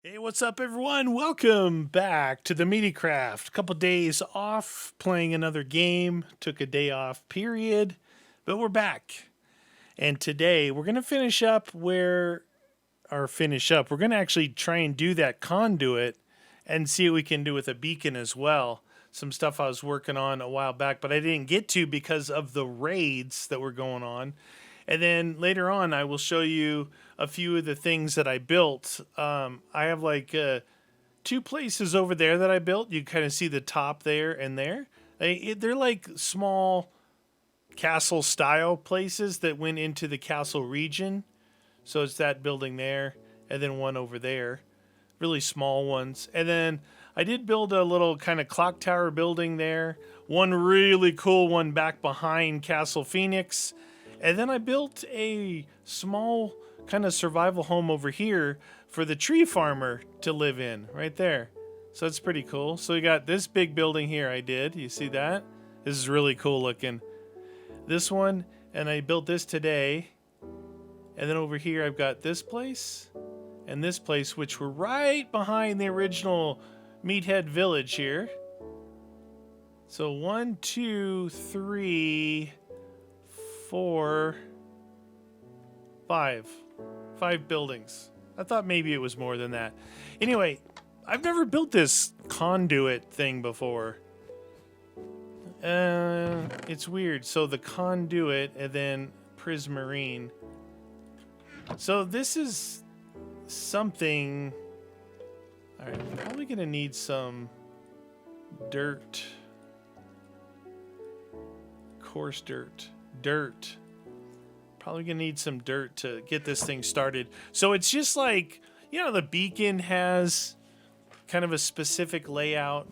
Hey, what's up, everyone? Welcome back to the Meatycraft. A couple days off playing another game. Took a day off, period. But we're back. And today we're going to finish up We're going to actually try and do that conduit and see what we can do with a beacon as well. Some stuff I was working on a while back, but I didn't get to because of the raids that were going on. And then later on, I will show you a few of the things that I built. I have two places over there that I built. You kind of see the top there and there. They're like small castle style places that went into the castle region. So it's that building there, and then one over there. Really small ones. And then I did build a little kind of clock tower building there. One really cool one back behind Castle Phoenix. And then I built a small kind of survival home over here for the tree farmer to live in, right there. So that's pretty cool. So we got this big building here I did. You see that? This is really cool looking. This one, and I built this today. And then over here I've got this place and this place, which were right behind the original Meathead Village here. So 1, 2, 3, 4, 5. 5 buildings. I thought maybe it was more than that. Anyway, I've never built this conduit thing before. It's weird. So the conduit and then prismarine. So this is something. Alright, I'm probably gonna need some dirt. Coarse dirt. Dirt. Probably gonna need some dirt to get this thing started. So it's just like, the beacon has kind of a specific layout.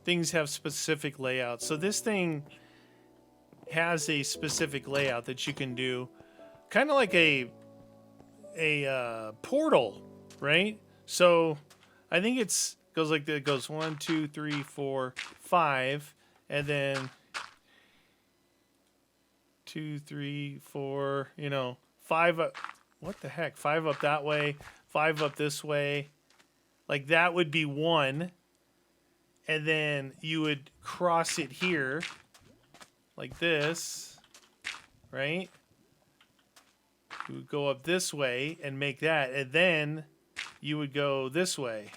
Things have specific layouts. So this thing has a specific layout that you can do. Kind of like a portal, right? So I think goes like that. It goes 1, 2, 3, 4, 5, and then 2, 3, 4. 5 up. What the heck? 5 up that way. 5 up this way. Like that would be 1, and then you would cross it here, like this, right? You would go up this way and make that, and then you would go this way.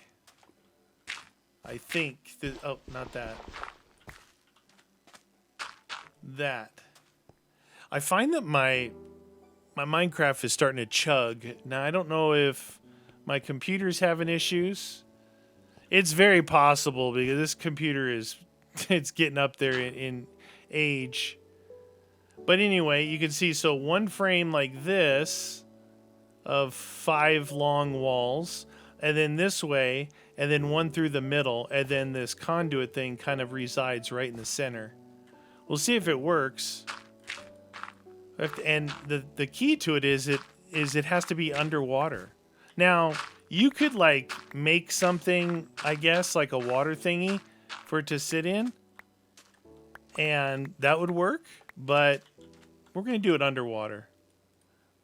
I think. Oh, not that. That. I find that my Minecraft is starting to chug. Now, I don't know if my computer's having issues. It's very possible because this computer it's getting up there in age. But anyway, you can see, so one frame like this of 5 long walls, and then this way, and then one through the middle, and then this conduit thing kind of resides right in the center. We'll see if it works. And the key to it is it has to be underwater. Now, you could make something, I guess, like a water thingy for it to sit in, and that would work, but we're going to do it underwater.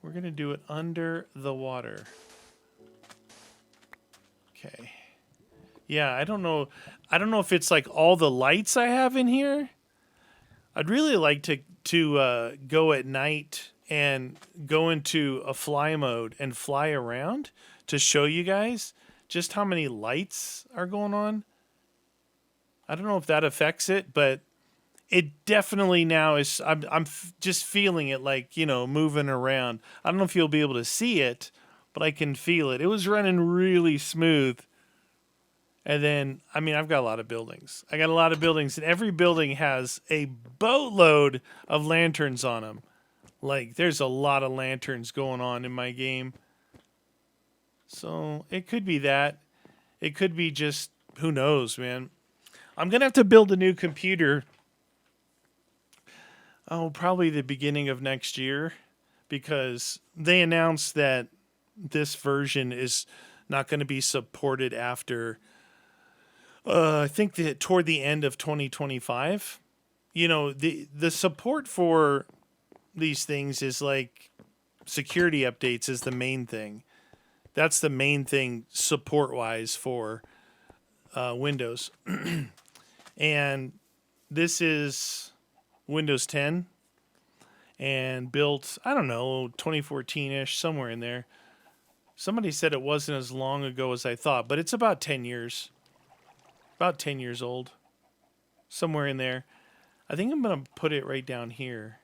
We're going to do it under the water. Okay. Yeah, I don't know if it's like all the lights I have in here. I'd really like to go at night and go into a fly mode and fly around to show you guys just how many lights are going on. I don't know if that affects it, but it definitely now is. I'm just feeling it, moving around. I don't know if you'll be able to see it, but I can feel it. It was running really smooth. And then, I've got a lot of buildings. And every building has a boatload of lanterns on them. Like, there's a lot of lanterns going on in my game. So, it could be that. It could be just, who knows, man. I'm going to have to build a new computer. Oh, probably the beginning of next year. Because they announced that this version is not going to be supported after... I think that toward the end of 2025, the support for these things is like security updates is the main thing. That's the main thing support-wise for Windows. And this is Windows 10 and built, I don't know, 2014-ish, somewhere in there. Somebody said it wasn't as long ago as I thought, but it's about 10 years. About 10 years old. Somewhere in there. I think I'm going to put it right down here.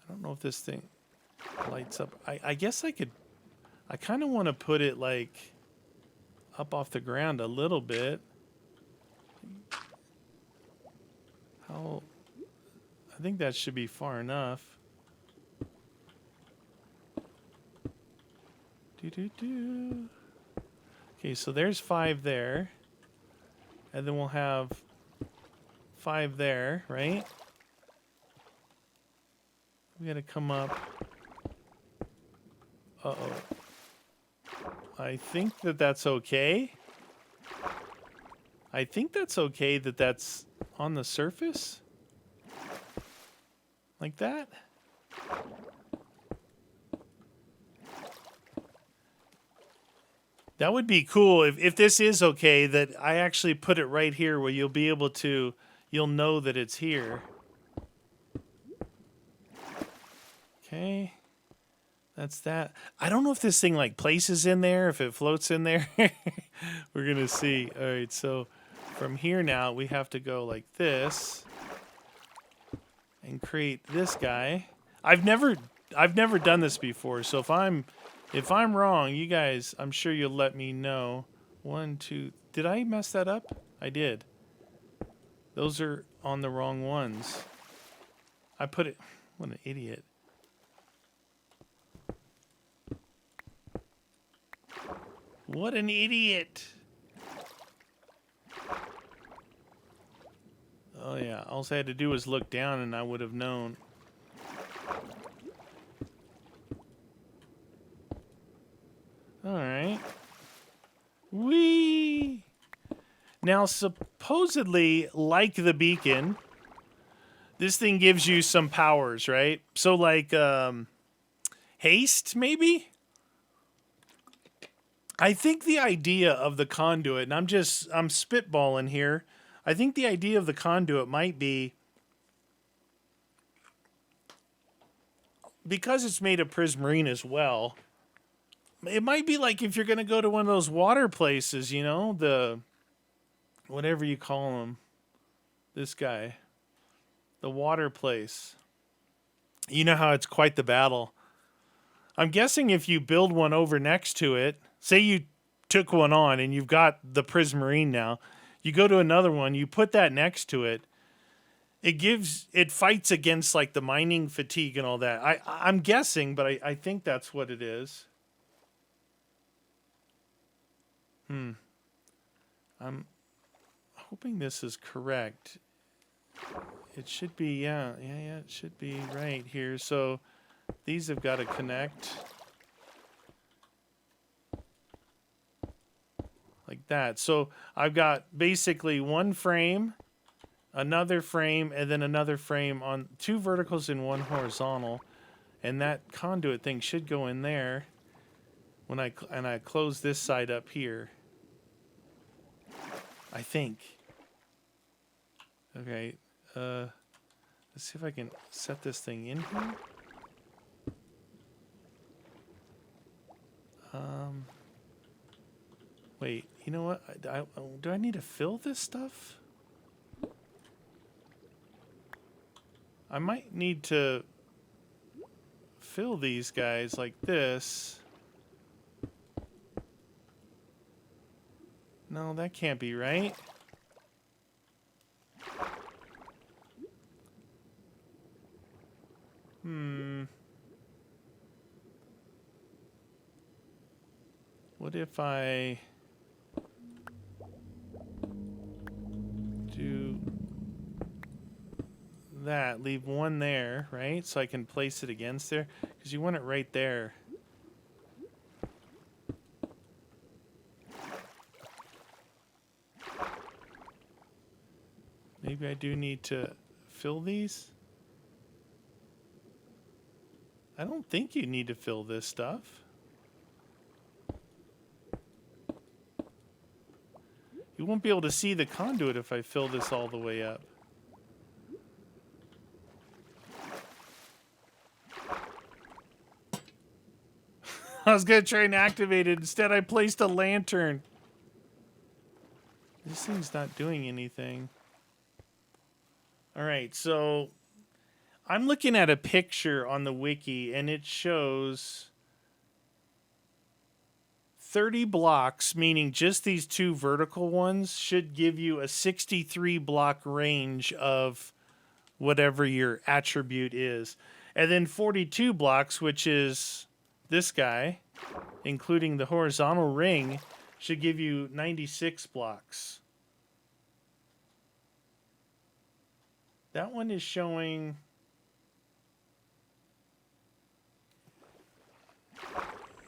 I don't know if this thing lights up. I guess I could... I kind of want to put it, like, up off the ground a little bit. How... I think that should be far enough. Do-do-do. Okay, so there's 5 there. And then we'll have 5 there, right? We gotta come up. Uh-oh. I think that that's okay. I think that's okay that that's on the surface. Like that. That would be cool if this is okay, that I actually put it right here where you'll be able to, you'll know that it's here. Okay. That's that. I don't know if this thing like places in there, if it floats in there. We're going to see. All right, so from here now we have to go like this and create this guy. I've never done this before, so if I'm wrong, you guys, I'm sure you'll let me know. 1, 2. Did I mess that up? I did. Those are on the wrong ones. I put it... What an idiot. What an idiot. Oh yeah, all I had to do was look down and I would have known. Alright. Whee! Now supposedly, like the beacon, this thing gives you some powers, right? So like haste, maybe? I think the idea of the conduit, and I'm spitballing here. I think the idea of the conduit might be, because it's made of prismarine as well, it might be like if you're going to go to one of those water places, you know, the, whatever you call them, this guy, the water place. You know how it's quite the battle. I'm guessing if you build one over next to it, say you took one on and you've got the prismarine now, you go to another one, you put that next to it, it fights against like the mining fatigue and all that. I'm guessing, but I think that's what it is. I'm hoping this is correct. It should be, yeah, it should be right here. So these have got to connect. Like that. So I've got basically one frame, another frame, and then another frame on 2 verticals and 1 horizontal. And that conduit thing should go in there when I close this side up here. I think. Okay. Let's see if I can set this thing in here. Wait, you know what? Do I need to fill this stuff? I might need to fill these guys like this. No, that can't be right. What if I do that? Leave one there, right? So I can place it against there. Because you want it right there. Maybe I do need to fill these. I don't think you need to fill this stuff. You won't be able to see the conduit if I fill this all the way up. I was going to try and activate it. Instead, I placed a lantern. This thing's not doing anything. All right, so I'm looking at a picture on the wiki, and it shows 30 blocks, meaning just these two vertical ones, should give you a 63 block range of whatever your attribute is. And then 42 blocks, which is this guy, including the horizontal ring, should give you 96 blocks. That one is showing...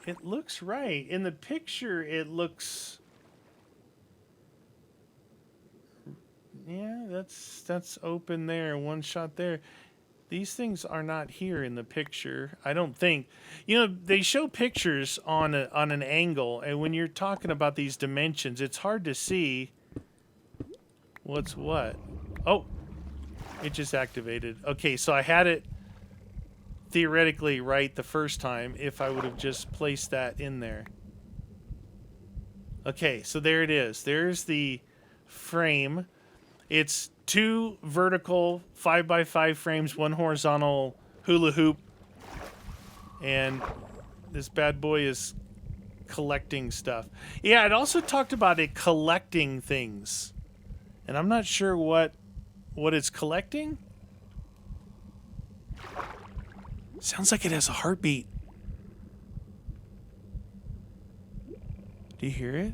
It looks right. In the picture, it looks... Yeah, that's open there. One shot there. These things are not here in the picture, I don't think. You know, they show pictures on an angle, and when you're talking about these dimensions, it's hard to see what's what. Oh, it just activated. Okay, so I had it theoretically right the first time if I would have just placed that in there. Okay, so there it is. There's the frame. It's 2 vertical 5x5 frames, 1 horizontal hula hoop, and this bad boy is collecting stuff. Yeah, it also talked about it collecting things, and I'm not sure what it's collecting. Sounds like it has a heartbeat. Do you hear it?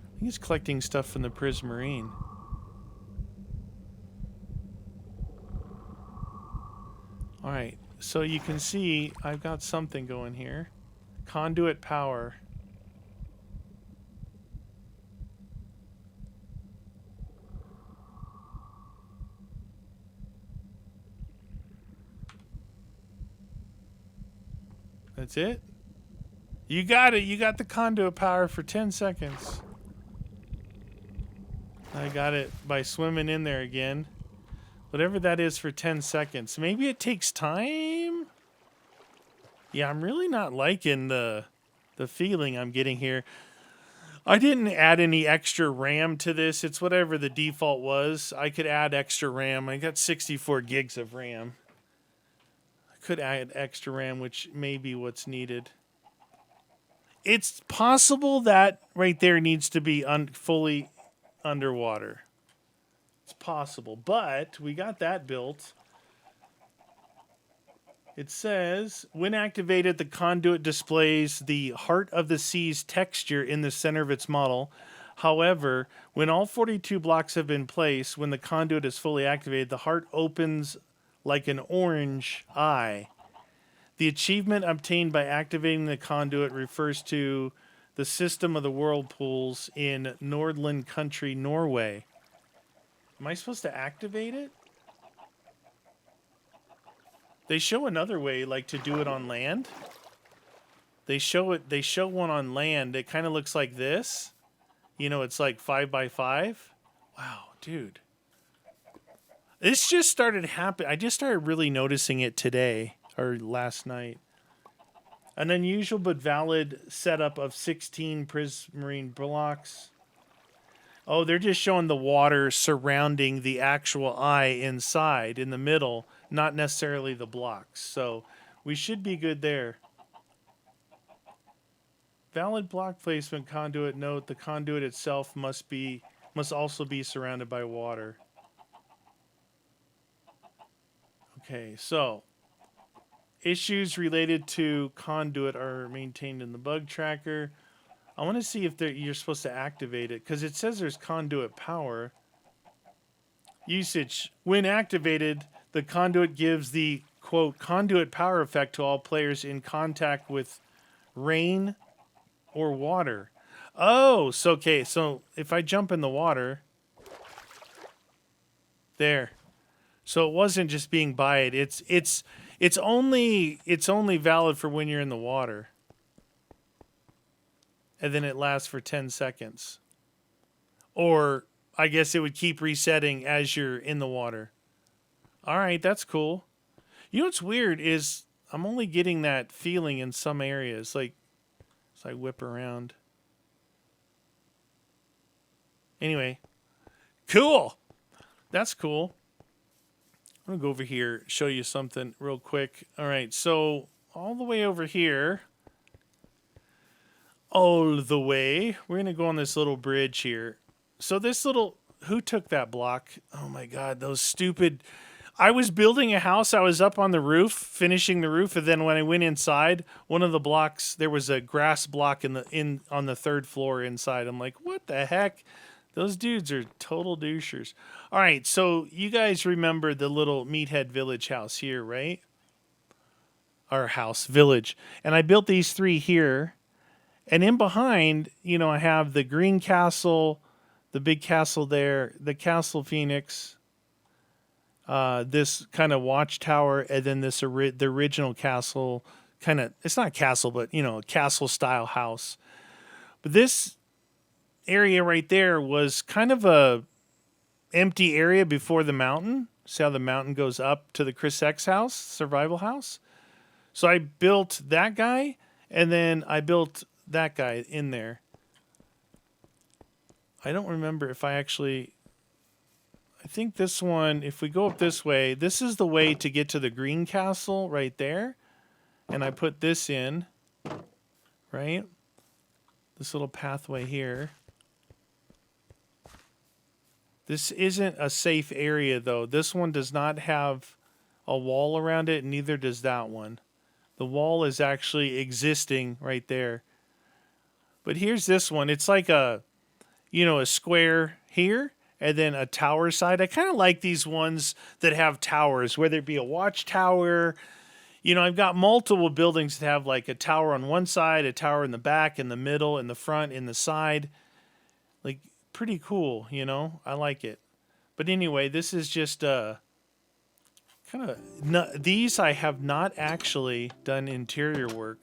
I think it's collecting stuff from the Prismarine. Alright, so you can see I've got something going here. Conduit power. That's it? You got it. You got the conduit power for 10 seconds. I got it by swimming in there again. Whatever that is for 10 seconds. Maybe it takes time? Yeah, I'm really not liking the feeling I'm getting here. I didn't add any extra RAM to this. It's whatever the default was. I could add extra RAM. I got 64 gigs of RAM. I could add extra RAM, which may be what's needed. It's possible that right there needs to be fully underwater. It's possible, but we got that built. It says, when activated, the conduit displays the Heart of the Seas texture in the center of its model. However, when all 42 blocks have been placed, when the conduit is fully activated, the heart opens like an orange eye. The achievement obtained by activating the conduit refers to the system of the whirlpools in Nordland country, Norway. Am I supposed to activate it? They show another way, like to do it on land. They show one on land. It kind of looks like this. You know, it's like 5x5. Wow, dude. This just started happening. I just started really noticing it today or last night. An unusual but valid setup of 16 Prismarine blocks. Oh, they're just showing the water surrounding the actual eye inside, in the middle, not necessarily the blocks. So we should be good there. Valid block placement conduit. Note the conduit itself must also be surrounded by water. Okay, so issues related to conduit are maintained in the bug tracker. I want to see if you're supposed to activate it, because it says there's conduit power. Usage. When activated, the conduit gives the, quote, conduit power effect to all players in contact with rain or water. Oh, so okay, so if I jump in the water, there. So it wasn't just being by it. It's only valid for when you're in the water. and then it lasts for 10 seconds. Or I guess it would keep resetting as you're in the water. All right, that's cool. You know what's weird is I'm only getting that feeling in some areas, like as I whip around. Anyway, cool. That's cool. I'm going to go over here, show you something real quick. All right, so all the way over here, we're going to go on this little bridge here. So this little, who took that block? Oh my God, those stupid, I was building a house. I was up on the roof, finishing the roof. And then when I went inside, one of the blocks, there was a grass block on the third floor inside. I'm like, what the heck? Those dudes are total douchers. All right. So you guys remember the little Meathead Village house here, right? Our house village. And I built these 3 here. And in behind, I have the green castle, the big castle there, the Castle Phoenix, this kind of watchtower, and then this the original castle, kind of, it's not a castle, but, a castle style house. But this area right there was kind of a empty area before the mountain. See how the mountain goes up to the Chris X house, survival house? So I built that guy, and then I built that guy in there. I don't remember if I think this one, if we go up this way, this is the way to get to the green castle right there. And I put this in, right? This little pathway here. This isn't a safe area, though. This one does not have a wall around it, neither does that one. The wall is actually existing right there. But here's this one. It's like a square here, and then a tower side. I kind of like these ones that have towers, whether it be a watchtower. I've got multiple buildings that have like a tower on one side, a tower in the back, in the middle, in the front, in the side. Like, pretty cool, I like it. But anyway, this is just kind of, these I have not actually done interior work,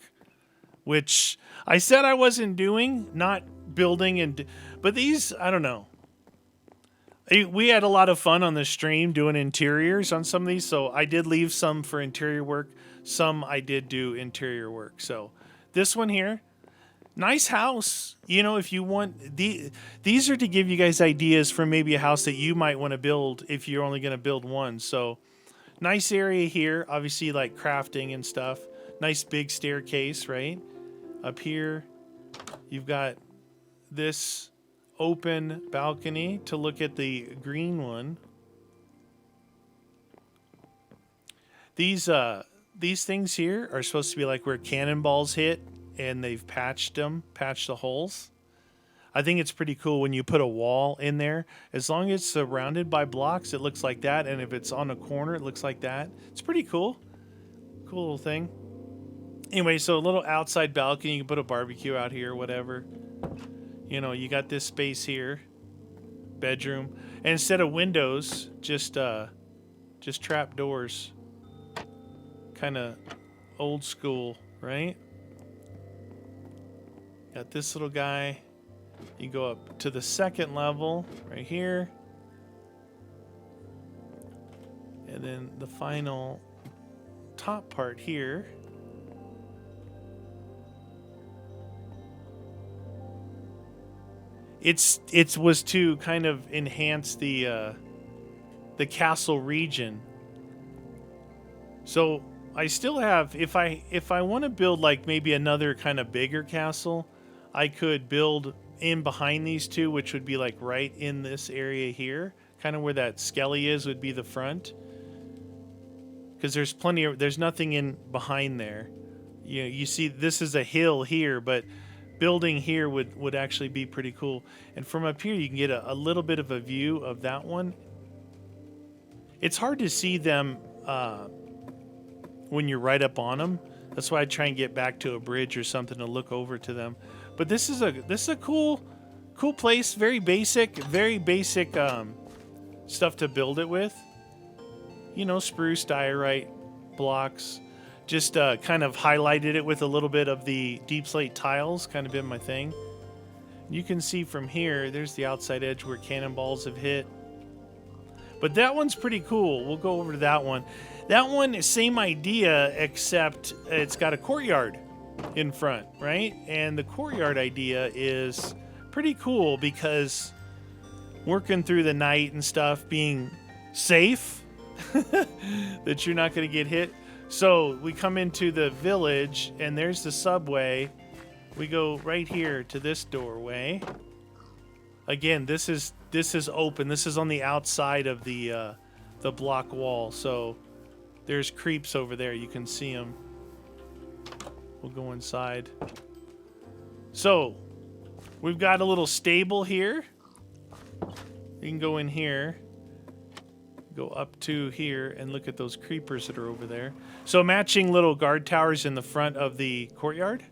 which I said I wasn't doing, not building, but these, I don't know. We had a lot of fun on the stream doing interiors on some of these, so I did leave some for interior work. Some I did do interior work. So this one here, nice house. If you want, these are to give you guys ideas for maybe a house that you might want to build if you're only going to build one. So nice area here, obviously like crafting and stuff. Nice big staircase, right? Up here, you've got this open balcony to look at the green one. These things here are supposed to be like where cannonballs hit, and they've patched the holes. I think it's pretty cool when you put a wall in there. As long as it's surrounded by blocks, it looks like that, and if it's on a corner, it looks like that. It's pretty cool. Cool little thing. Anyway, so a little outside balcony. You can put a barbecue out here, whatever. You got this space here, bedroom, and instead of windows, just trap doors. Kind of old school, right? Got this little guy. You go up to the second level right here, and then the final top part here. It was to kind of enhance the castle region. So I still have, if I want to build like maybe another kind of bigger castle, I could build in behind these two, which would be like right in this area here, kind of where that skelly is would be the front. Because there's nothing in behind there. You see this is a hill here, but building here would actually be pretty cool. And from up here, you can get a little bit of a view of that one. It's hard to see them when you're right up on them. That's why I try and get back to a bridge or something to look over to them. But this is a cool place. Very basic stuff to build it with. Spruce, diorite blocks. Just kind of highlighted it with a little bit of the deep slate tiles, kind of been my thing. You can see from here, there's the outside edge where cannonballs have hit. But that one's pretty cool. We'll go over to that one. That one, same idea, except it's got a courtyard in front, right? And the courtyard idea is pretty cool because working through the night and stuff, being safe, that you're not going to get hit. So we come into the village, and there's the subway. We go right here to this doorway. Again, this is open. This is on the outside of the block wall. So there's creeps over there. You can see them. We'll go inside. So we've got a little stable here. You can go in here, go up to here, and look at those creepers that are over there. So matching little guard towers in the front of the courtyard.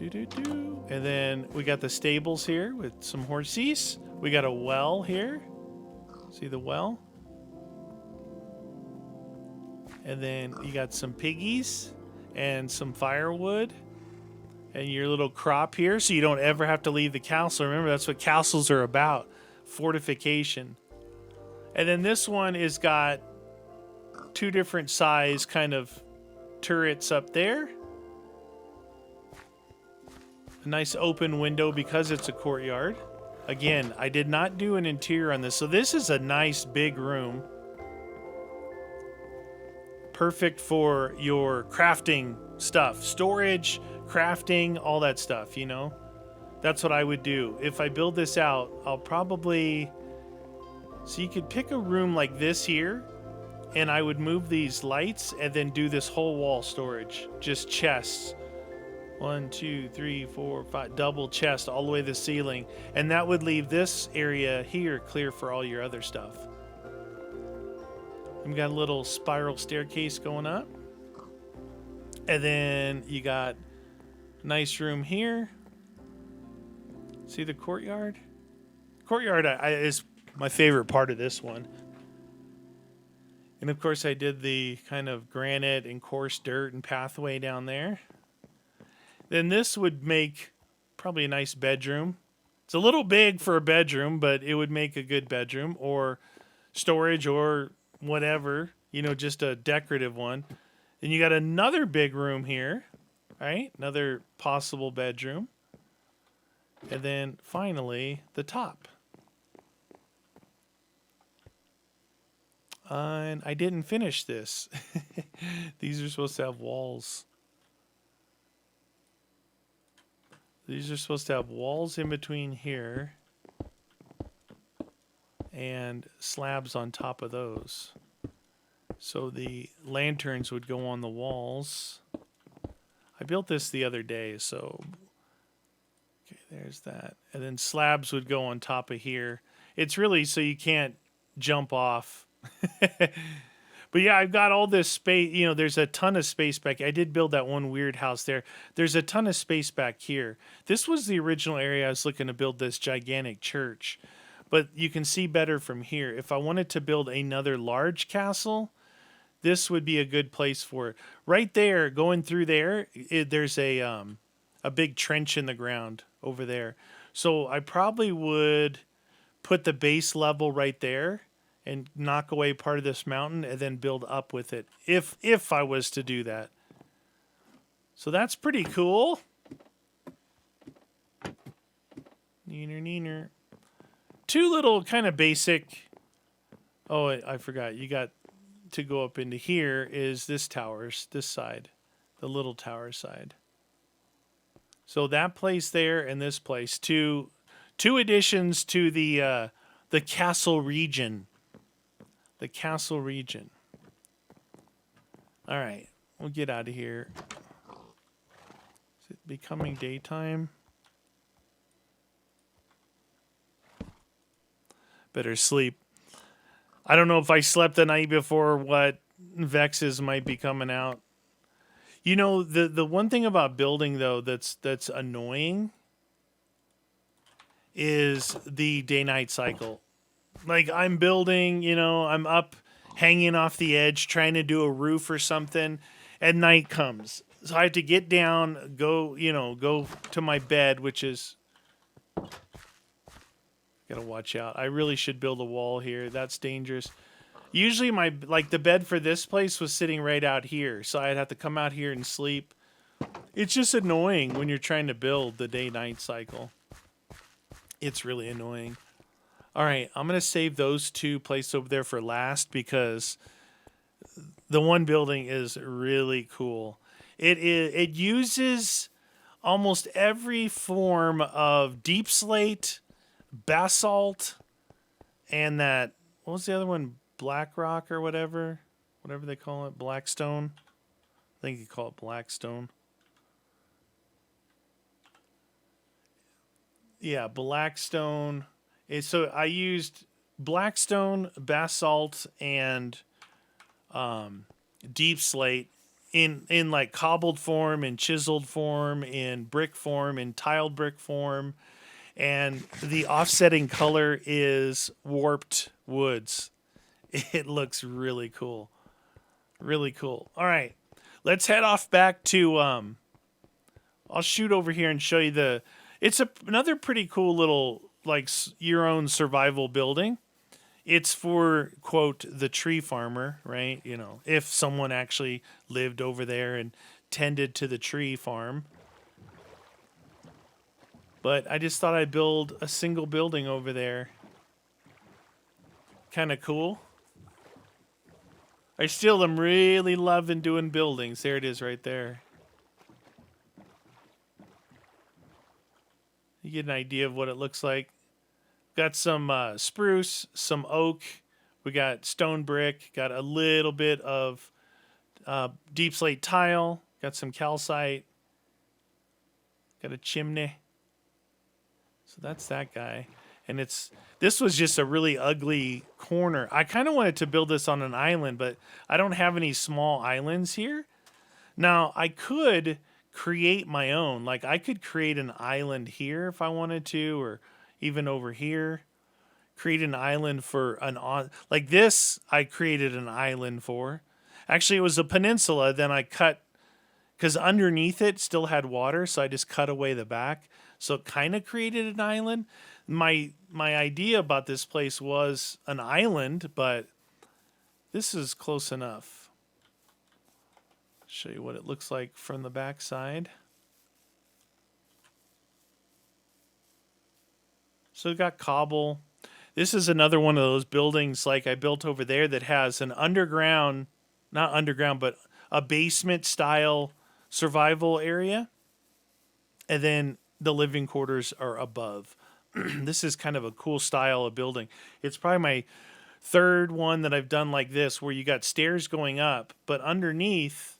And then we got the stables here with some horses. We got a well here. See the well? And then you got some piggies and some firewood and your little crop here, so you don't ever have to leave the castle. Remember, that's what castles are about, fortification. And then this one is got two different size kind of turrets up there. A nice open window because it's a courtyard. Again, I did not do an interior on this, so this is a nice big room. Perfect for your crafting stuff, storage, crafting, all that stuff, you know? That's what I would do. If I build this out, I'll probably... So you could pick a room like this here, and I would move these lights and then do this whole wall storage. Just chests. 1, 2, 3, 4, 5, double chest all the way to the ceiling. And that would leave this area here clear for all your other stuff. We've got a little spiral staircase going up. And then you got a nice room here. See the courtyard? Courtyard is my favorite part of this one. And of course I did the kind of granite and coarse dirt and pathway down there. Then this would make probably a nice bedroom. It's a little big for a bedroom, but it would make a good bedroom or storage or whatever, you know, just a decorative one. Then you got another big room here, right? Another possible bedroom. And then finally, the top. And I didn't finish this. These are supposed to have walls. These are supposed to have walls in between here and slabs on top of those. So the lanterns would go on the walls. I built this the other day, so okay, there's that. And then slabs would go on top of here. It's really so you can't jump off. But yeah, I've got all this space. You know, there's a ton of space back. I did build that one weird house there. There's a ton of space back here. This was the original area I was looking to build this gigantic church. But you can see better from here. If I wanted to build another large castle, this would be a good place for it. Right there, going through there, there's a big trench in the ground over there. So I probably would put the base level right there and knock away part of this mountain and then build up with it, if I was to do that. So that's pretty cool. Neener, neener. Two little kind of basic... Oh, I forgot. You got to go up into here is this tower's, this side. The little tower side. So that place there and this place. Two additions to the castle region. The castle region. All right, we'll get out of here. Is it becoming daytime? Better sleep. I don't know if I slept the night before, what vexes might be coming out. You know, the one thing about building, though, that's annoying is the day-night cycle. Like, I'm building, you know, I'm up hanging off the edge trying to do a roof or something, and night comes. So I had to get down, go to my bed, which is, gotta watch out. I really should build a wall here. That's dangerous. Usually the bed for this place was sitting right out here, so I'd have to come out here and sleep. It's just annoying when you're trying to build the day-night cycle. It's really annoying. All right, I'm going to save those two places over there for last because the one building is really cool. It uses almost every form of deep slate, basalt, and that, what was the other one? Black rock or whatever they call it, blackstone. I think you call it blackstone. Yeah, blackstone. So I used blackstone, basalt, and deep slate in like cobbled form, in chiseled form, in brick form, in tiled brick form, and the offsetting color is warped woods. It looks really cool. Really cool. All right. Let's head off back to I'll shoot over here and show you it's another pretty cool little like your own survival building. It's for, quote, the tree farmer, right? You know, if someone actually lived over there and tended to the tree farm. But I just thought I'd build a single building over there. Kind of cool. I still am really loving doing buildings. There it is right there. You get an idea of what it looks like. Got some spruce, some oak. We got stone brick. Got a little bit of deep slate tile. Got some calcite. Got a chimney. So that's that guy. And this was just a really ugly corner. I kind of wanted to build this on an island, but I don't have any small islands here. Now, I could create my own. Like, I could create an island here if I wanted to, or even over here. Create an island for like this, I created an island for. Actually, it was a peninsula. Then I cut, because underneath it still had water, so I just cut away the back. So it kind of created an island. My idea about this place was an island, but this is close enough. Show you what it looks like from the back side. So it got cobble. This is another one of those buildings like I built over there that has an underground, not underground, but a basement style survival area. And then the living quarters are above. This is kind of a cool style of building. It's probably my third one that I've done like this, where you got stairs going up, but underneath,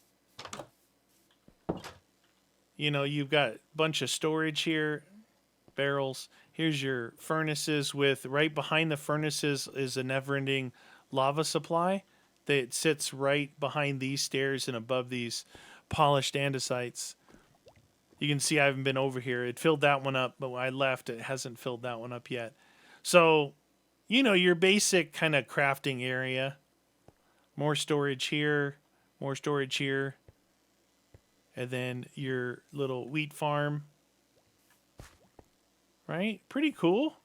you know, you've got a bunch of storage here, barrels. Here's your furnaces with, right behind the furnaces is a never-ending lava supply that sits right behind these stairs and above these polished andesites. You can see I haven't been over here. It filled that one up, but when I left, it hasn't filled that one up yet. So, you know, your basic kind of crafting area. More storage here, more storage here. And then your little wheat farm. Right? Pretty cool.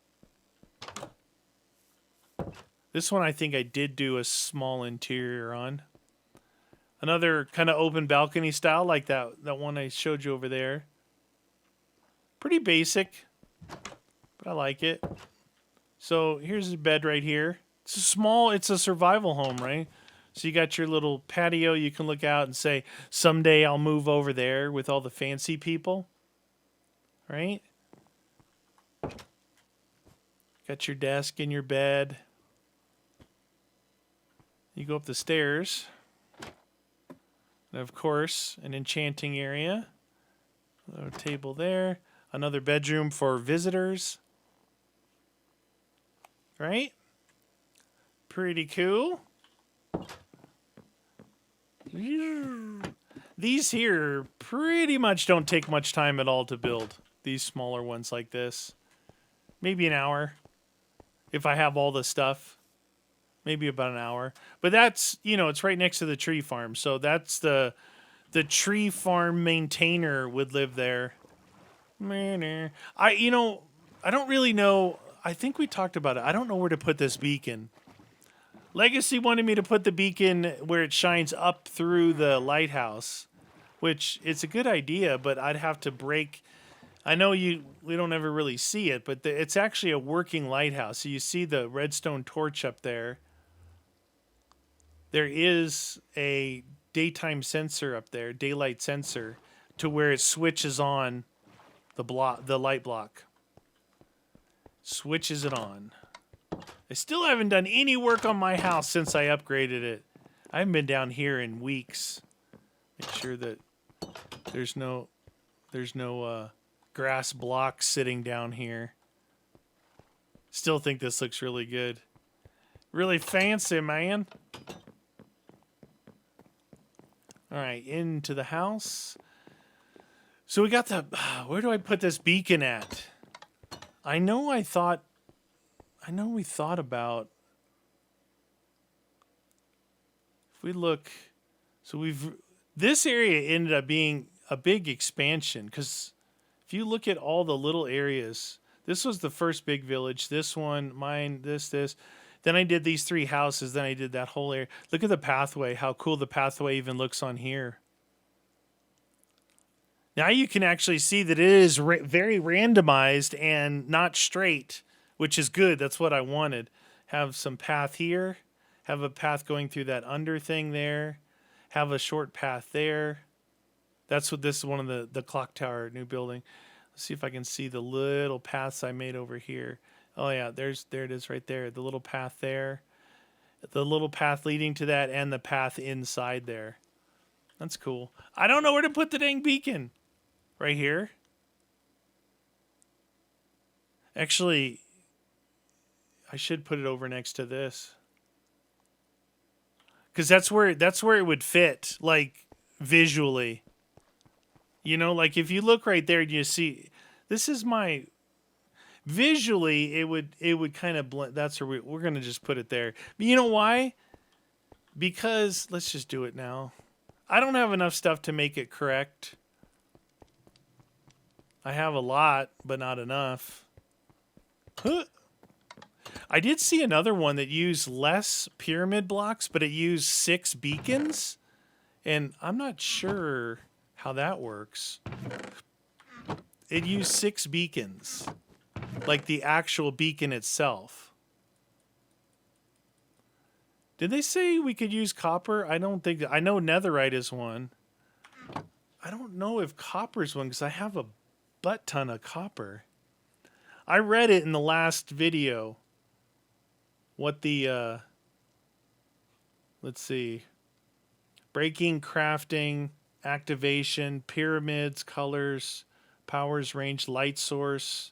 This one I think I did do a small interior on. Another kind of open balcony style like that one I showed you over there. Pretty basic, but I like it. So here's a bed right here. It's a survival home, right? So you got your little patio. You can look out and say, someday I'll move over there with all the fancy people. Right? Got your desk and your bed. You go up the stairs. And of course, an enchanting area. A table there. Another bedroom for visitors. Right? Pretty cool. These here pretty much don't take much time at all to build. These smaller ones like this. Maybe an hour. If I have all the stuff. Maybe about an hour. But that's, you know, it's right next to the tree farm. So that's the the tree farm maintainer would live there. I don't really know. I think we talked about it. I don't know where to put this beacon. Legacy wanted me to put the beacon where it shines up through the lighthouse, which it's a good idea, but I'd have to break. I know we don't ever really see it, but it's actually a working lighthouse. So you see the redstone torch up there. There is a daytime sensor up there, daylight sensor, to where it switches on the light block. Switches it on. I still haven't done any work on my house since I upgraded it. I haven't been down here in weeks. Make sure that there's no grass blocks sitting down here. Still think this looks really good. Really fancy, man. All right, into the house. So we got the... Where do I put this beacon at? I know we thought about... If we look... So this area ended up being a big expansion, because if you look at all the little areas, this was the first big village, this one, mine, this. Then I did these 3 houses, then I did that whole area. Look at the pathway, how cool the pathway even looks on here. Now you can actually see that it is very randomized and not straight, which is good. That's what I wanted. Have some path here, have a path going through that under thing there, have a short path there. That's what this is, one of the clock tower new building. Let's see if I can see the little paths I made over here. Oh yeah, there it is right there. The little path there. The little path leading to that and the path inside there. That's cool. I don't know where to put the dang beacon. Right here. Actually, I should put it over next to this. Cuz that's where it would fit, like visually. You know, like if you look right there, you see this is my visually it would kind of blend. That's where we're going to just put it there. But you know why? Because let's just do it now. I don't have enough stuff to make it correct. I have a lot, but not enough. Huh. I did see another one that used less pyramid blocks, but it used 6 beacons. And I'm not sure how that works. It used 6 beacons. Like the actual beacon itself. Did they say we could use copper? I don't think... I know netherite is one. I don't know if copper is one, because I have a butt ton of copper. I read it in the last video. What the let's see. Breaking, crafting, activation, pyramids, colors, powers, range, light source,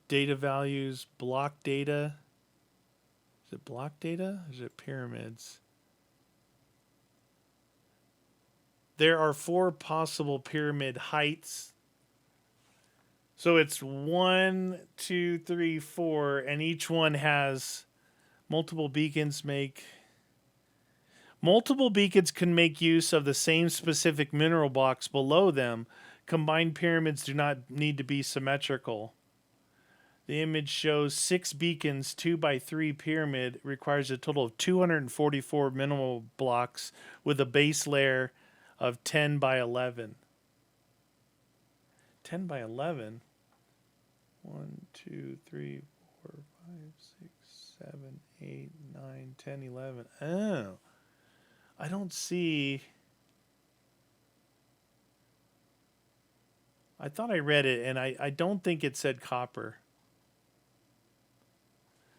data values, block data. Is it block data? Or is it pyramids? There are 4 possible pyramid heights. So it's 1, 2, 3, 4, and each one has multiple beacons Multiple beacons can make use of the same specific mineral blocks below them. Combined pyramids do not need to be symmetrical. The image shows 6 beacons, 2 by 3 pyramid requires a total of 244 mineral blocks with a base layer of 10 by 11. 10 by 11? 1, 2, 3, 4, 5, 6, 7, 8, 9, 10, 11. Oh. I don't see... I thought I read it, and I don't think it said copper.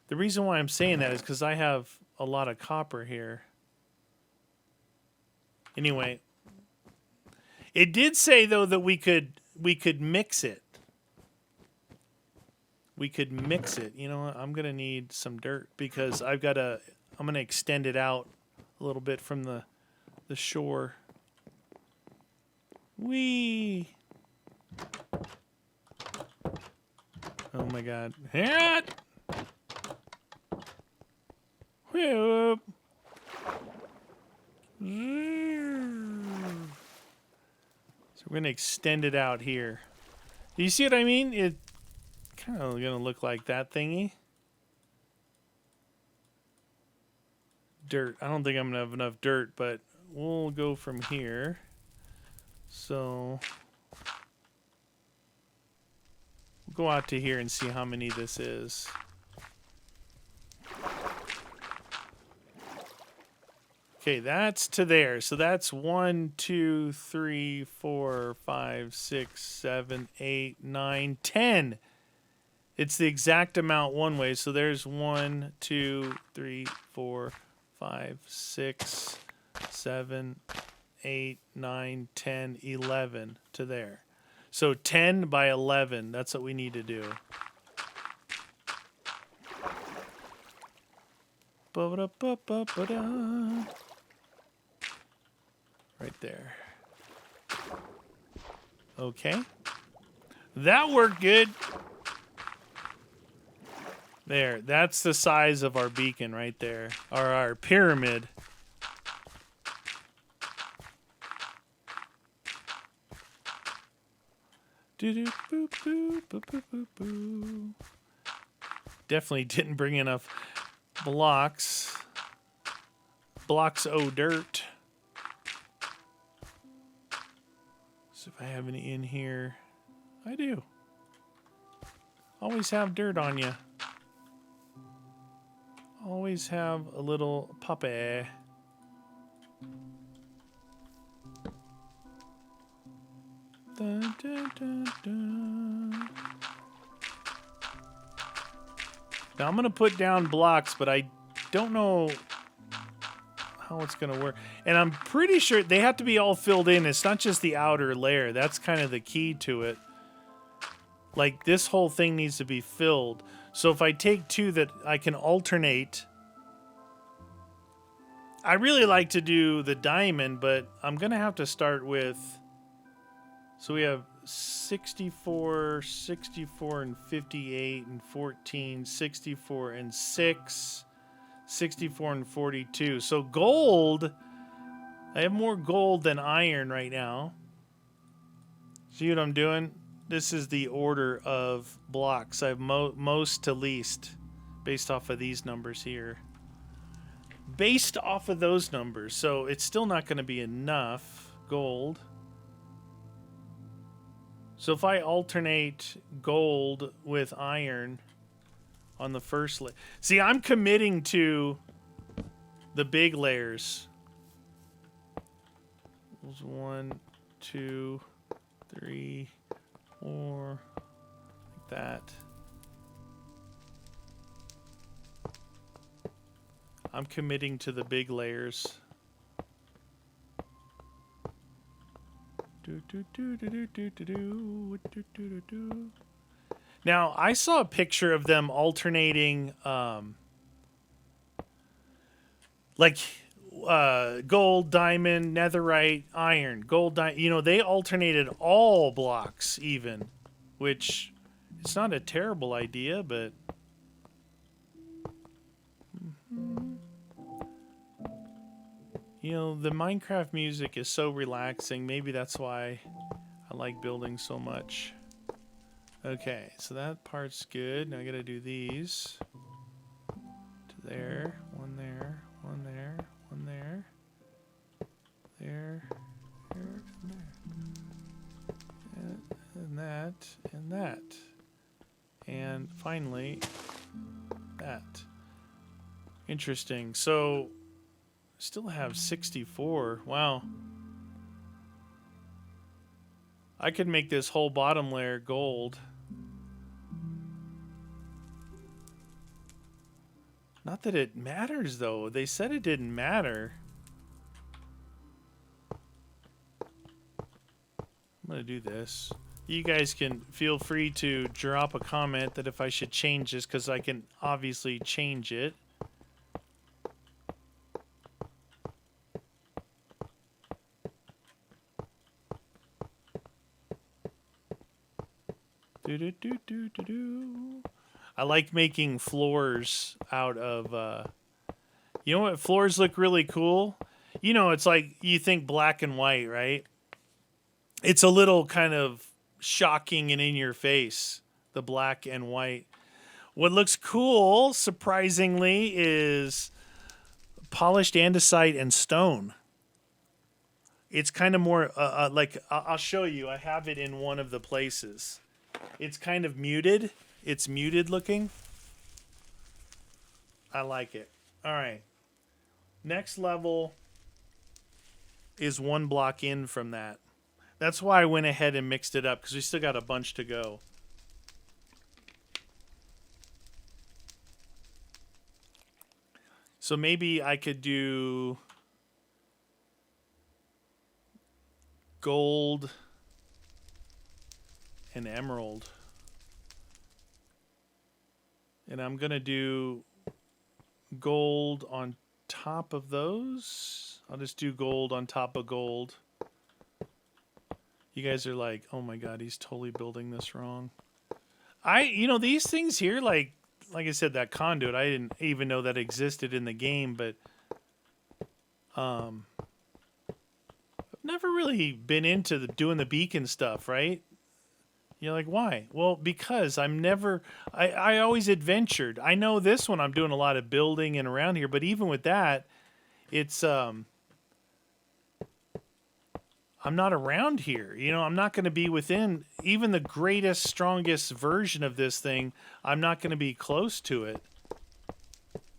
The reason why I'm saying that is because I have a lot of copper here. Anyway, it did say though that we could mix it. We could mix it. You know what? I'm gonna need some dirt because I'm gonna extend it out a little bit from the shore. Whee! Oh my God! Hit! Whoop! So we're going to extend it out here. Do you see what I mean? It kind of going to look like that thingy. Dirt. I don't think I'm going to have enough dirt, but we'll go from here. So we'll go out to here and see how many this is. Okay, that's to there. So that's 1, 2, 3, 4, 5, 6, 7, 8, 9, 10. It's the exact amount one way. So there's 1, 2, 3, 4, 5, 6, 7, 8, 9, 10, 11 to there. So 10 by 11. That's what we need to do. Ba-da-ba-ba-ba-da. Right there. Okay. That worked good. There. That's the size of our beacon right there. Or our pyramid. Doo-doo-boo-boo-boo-boo-boo-boo. Definitely didn't bring enough blocks. Blocks dirt. So if I have any in here, I do. Always have dirt on you. Always have a little puppy. Dun, dun, dun, dun. Now I'm going to put down blocks, but I don't know how it's going to work. And I'm pretty sure they have to be all filled in. It's not just the outer layer. That's kind of the key to it. Like, this whole thing needs to be filled. So if I take two that I can alternate, I really like to do the diamond, but I'm going to have to start with, so we have 64, 64 and 58 and 14, 64 and 6, 64 and 42. So gold, I have more gold than iron right now. See what I'm doing? This is the order of blocks. I have most to least based off of these numbers here. Based off of those numbers. So it's still not going to be enough gold. So if I alternate gold with iron on the first layer. See, I'm committing to the big layers. 1, 2, 3, 4, like that. I'm committing to the big layers. Now, I saw a picture of them alternating, like gold, diamond, netherite, iron, gold, you know, they alternated all blocks even, which it's not a terrible idea, but you know, the Minecraft music is so relaxing. Maybe that's why I like building so much. Okay, so that part's good. Now I gotta do these. To there, one there, one there, one there. There, there, and there. And that, and that. And finally, that. Interesting. So, still have 64. Wow. I could make this whole bottom layer gold. Not that it matters, though. They said it didn't matter. I'm going to do this. You guys can feel free to drop a comment that if I should change this, because I can obviously change it. I like making floors out of, you know what floors look really cool? You know, it's like you think black and white, right? It's a little kind of shocking and in your face, the black and white. What looks cool, surprisingly, is polished andesite and stone. It's kind of more like I'll show you. I have it in one of the places. It's kind of muted. It's muted looking. I like it. All right. Next level is one block in from that. That's why I went ahead and mixed it up, because we still got a bunch to go. So maybe I could do gold and emerald. And I'm going to do gold on top of those. I'll just do gold on top of gold. You guys are like, oh my God, he's totally building this wrong. You know, these things here, like I said, that conduit, I didn't even know that existed in the game, but I've never really been into doing the beacon stuff, right? You're like, why? Well, because I always adventured. I know this one I'm doing a lot of building and around here, but even with that, it's I'm not around here. You know, I'm not going to be within even the greatest, strongest version of this thing. I'm not going to be close to it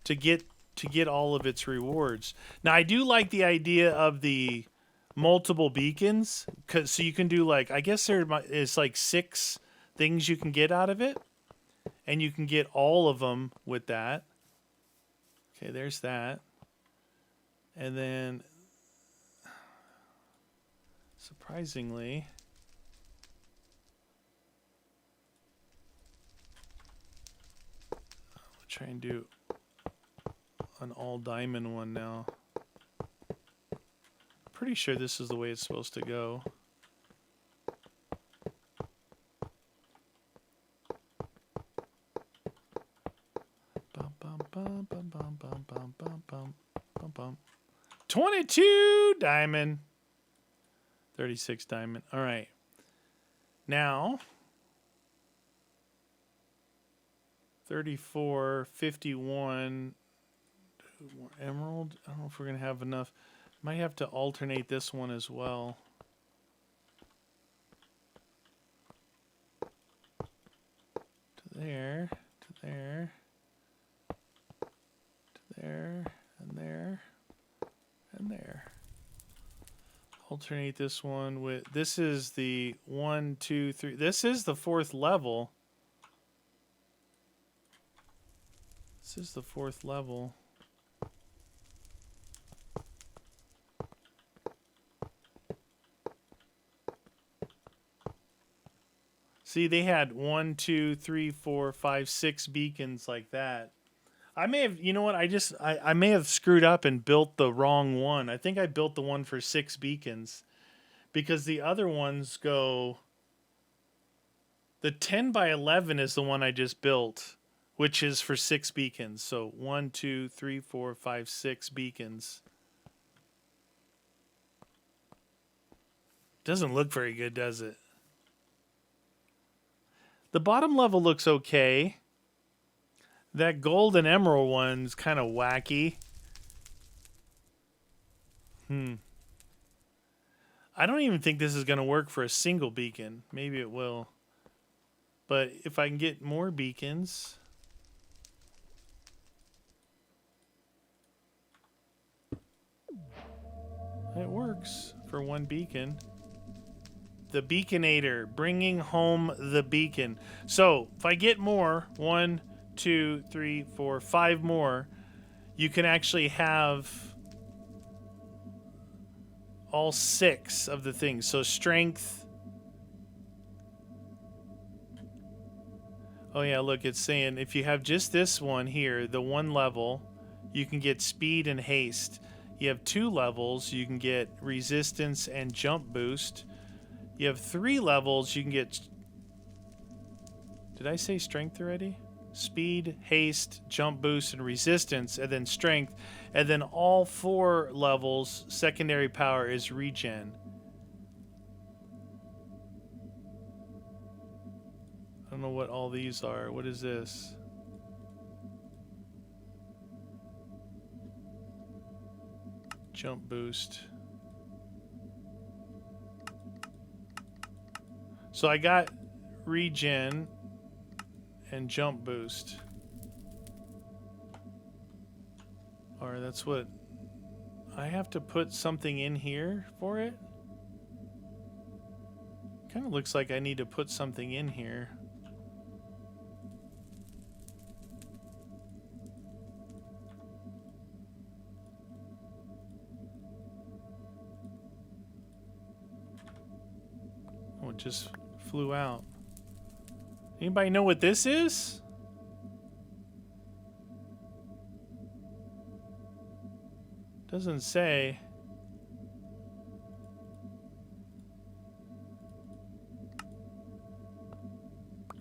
to get all of its rewards. Now, I do like the idea of the multiple beacons, so you can do like, I guess there is like 6 things you can get out of it, and you can get all of them with that. Okay, there's that. And then surprisingly, I'll try and do an all diamond one now. Pretty sure this is the way it's supposed to go. Bum, bum, bum, bum, bum, bum, bum, bum, bum, bum, bum. 22 diamond. 36 diamond. All right. Now, 34, 51. More emerald. I don't know if we're going to have enough. Might have to alternate this one as well. To there, to there, to there, and there, and there. Alternate this one with, this is the 1, 2, 3. This is the 4th level. This is the 4th level. See, they had 1, 2, 3, 4, 5, 6 beacons like that. I may have, you know what? I may have screwed up and built the wrong one. I think I built the one for 6 beacons, because the other ones go. The 10 by 11 is the one I just built, which is for 6 beacons. So 1, 2, 3, 4, 5, 6 beacons. Doesn't look very good, does it? The bottom level looks okay. That gold and emerald one's kind of wacky. I don't even think this is going to work for a single beacon. Maybe it will. But if I can get more beacons. It works for one beacon. The Beaconator, bringing home the beacon. So if I get more, 1, 2, 3, 4, 5 more, you can actually have all 6 of the things. So strength. Oh yeah, look, it's saying if you have just this one here, the 1 level, you can get speed and haste. You have 2 levels, you can get resistance and jump boost. You have 3 levels, you can get... Did I say strength already? speed, haste, jump boost, and resistance, and then strength. And then all 4 levels, secondary power is regen. I don't know what all these are. What is this? Jump boost. So I got regen and jump boost. Or that's what I have to put something in here for it. Kind of looks like I need to put something in here. Oh, it just flew out. Anybody know what this is? Doesn't say.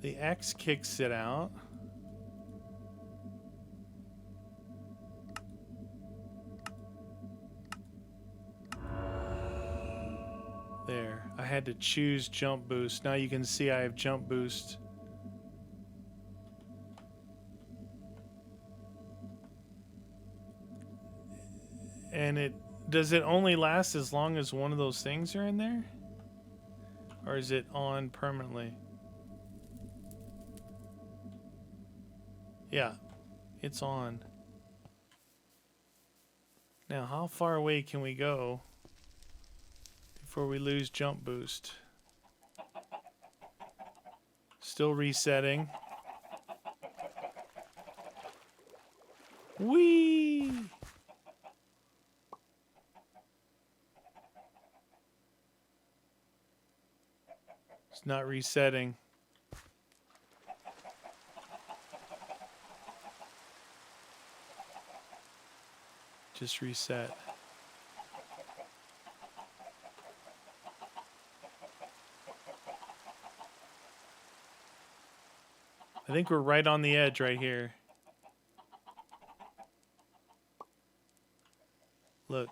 The X kicks it out. There. I had to choose jump boost. Now you can see I have jump boost. And does it only last as long as one of those things are in there? Or is it on permanently? Yeah, it's on. Now, how far away can we go before we lose jump boost? Still resetting. Whee! It's not resetting. Just reset. I think we're right on the edge right here. Look.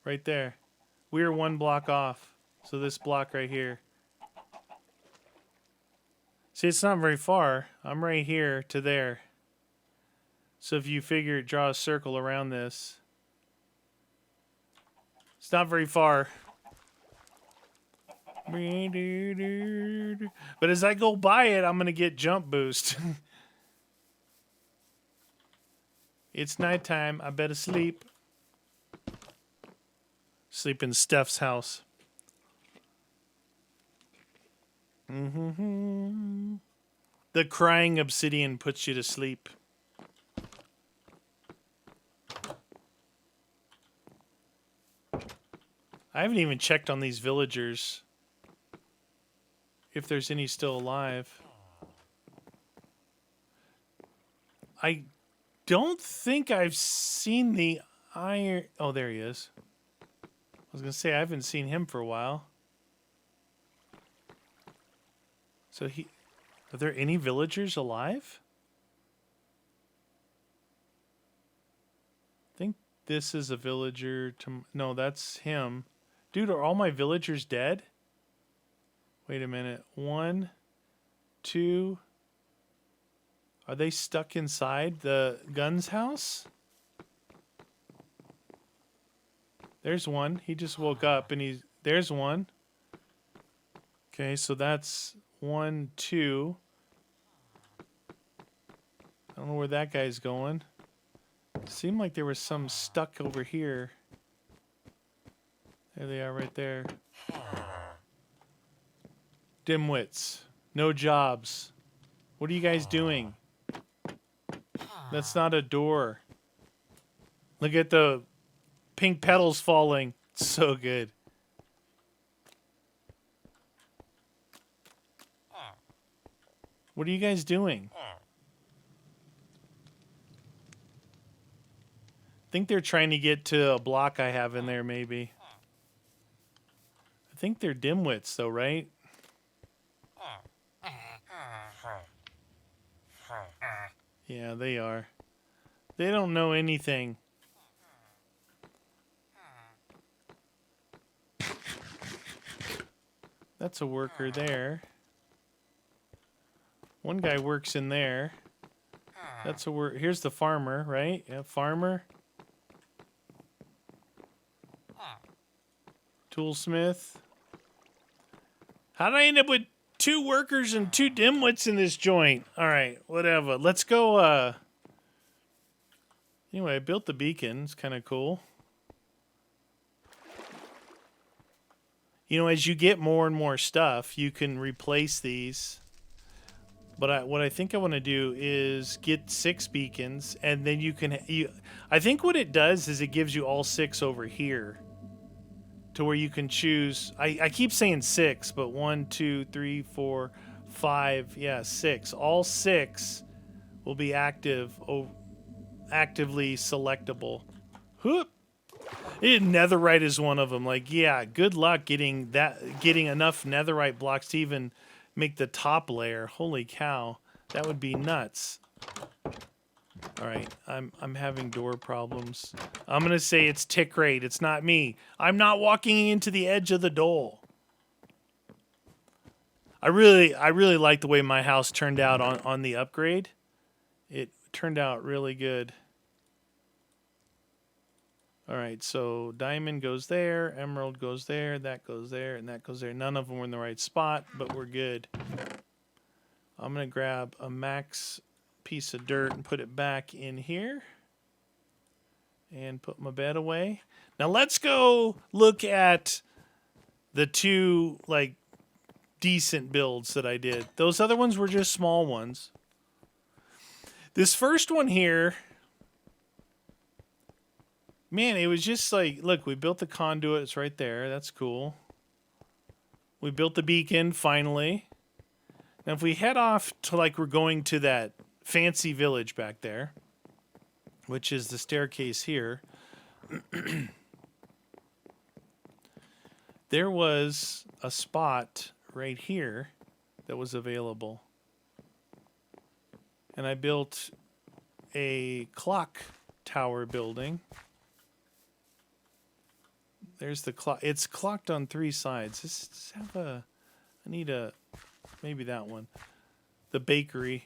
Right there. We're 1 block off. So this block right here. See, it's not very far. I'm right here to there. So if you figure draw a circle around this. It's not very far. But as I go by it, I'm going to get jump boost. It's nighttime. I better sleep. Sleep in Steph's house. The crying obsidian puts you to sleep. I haven't even checked on these villagers. If there's any still alive. I don't think I've seen the iron... Oh, there he is. I was going to say, I haven't seen him for a while. So are there any villagers alive? I think this is a villager. No, that's him. Dude, are all my villagers dead? Wait a minute. 1, 2. Are they stuck inside the gun's house? There's one. He just woke up and there's one. Okay, so that's 1, 2. I don't know where that guy's going. Seemed like there was some stuck over here. There they are right there. Dimwits. No jobs. What are you guys doing? That's not a door. Look at the pink petals falling. It's so good. What are you guys doing? I think they're trying to get to a block I have in there, maybe. I think they're dimwits, though, right? Yeah, they are. They don't know anything. That's a worker there. One guy works in there. That's a work. Here's the farmer, right? Yeah, farmer. Toolsmith. How did I end up with 2 workers and 2 dimwits in this joint? All right, whatever. Let's go. Anyway, I built the beacon. It's kind of cool. You know, as you get more and more stuff, you can replace these. But what I think I want to do is get 6 beacons, and then you can... I think what it does is it gives you all 6 over here. To where you can choose... I keep saying 6, but 1, 2, 3, 4, 5... Yeah, 6. All 6 will be actively selectable. Whoop! Netherite is one of them. Like, yeah, good luck getting enough netherite blocks to even make the top layer. Holy cow, that would be nuts. All right, I'm having door problems. I'm gonna say it's tick rate. It's not me. I'm not walking into the edge of the door. I really like the way my house turned out on the upgrade. It turned out really good. All right, so diamond goes there, emerald goes there, that goes there, and that goes there. None of them were in the right spot, but we're good. I'm going to grab a max piece of dirt and put it back in here. And put my bed away. Now let's go look at the 2, like, decent builds that I did. Those other ones were just small ones. This first one here... Man, it was just like, look, we built the conduit. It's right there. That's cool. We built the beacon, finally. Now, if we head off to, like, we're going to that fancy village back there, which is the staircase here, there was a spot right here that was available. And I built a clock tower building. There's the clock. It's clocked on 3 sides. Does have a... I need a... Maybe that one. The bakery.